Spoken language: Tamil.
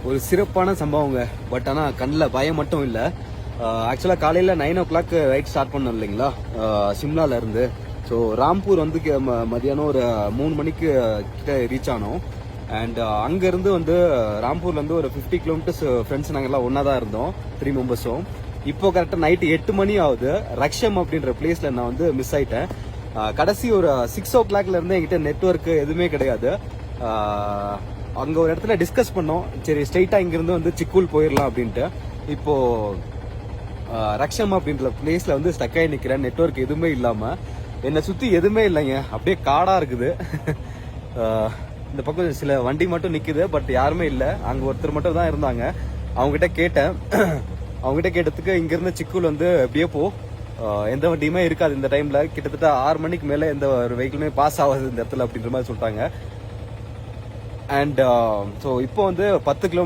ஒரு சிறப்பான சம்பவங்க. பட் ஆனால் கண்ணில் பயம் மட்டும் இல்லை. ஆக்சுவலாக காலையில் 9 o'clock ரைட் ஸ்டார்ட் பண்ணோம் இல்லைங்களா, சிம்லால இருந்து. ஸோ ராம்பூர் வந்து மதியானம் ஒரு 3 மணிக்கு கிட்ட ரீச் ஆனோம். அண்ட் அங்கேருந்து வந்து ராம்பூர்லேருந்து ஒரு 50 kilometers ஃப்ரெண்ட்ஸ் நாங்கள் எல்லாம் ஒன்றா தான் இருந்தோம், 3 members-ம். இப்போ கரெக்டாக நைட்டு 8 மணி ஆகுது. ரக்ஷம் அப்படின்ற பிளேஸில் நான் வந்து மிஸ் ஆயிட்டேன். கடைசி ஒரு 6 o'clock இருந்து என்கிட்ட நெட்வொர்க் எதுவுமே கிடையாது. அங்கே ஒரு இடத்துல டிஸ்கஸ் பண்ணோம், சரி ஸ்ட்ரெயிட்டாக இங்கேருந்து வந்து சிக்கூல் போயிடலாம் அப்படின்ட்டு. இப்போ ரக்ஷம் அப்படின்ற பிளேஸில் வந்து ஸ்டக் ஆகி நிற்கிறேன், நெட்வொர்க் எதுவுமே இல்லாமல். என்னை சுற்றி எதுவுமே இல்லைங்க, அப்படியே காடாக இருக்குது. இந்த பக்கம் சில வண்டி மட்டும் நிற்குது, பட் யாருமே இல்லை. அங்கே ஒருத்தர் மட்டும் தான் இருந்தாங்க. அவங்ககிட்ட கேட்டேன். அவங்ககிட்ட கேட்டதுக்கு இங்கேருந்து சிக்கூல் வந்து எப்படியோ எந்த வண்டியுமே இருக்காது இந்த டைம்ல. கிட்டத்தட்ட 6 மணிக்கு மேலே எந்த ஒரு வெஹிக்கிளுமே பாஸ் ஆகாது இந்த இடத்துல அப்படின்ற மாதிரி சொல்லிட்டாங்க. அண்ட் ஸோ இப்போ வந்து 10 கிலோமீட்டர்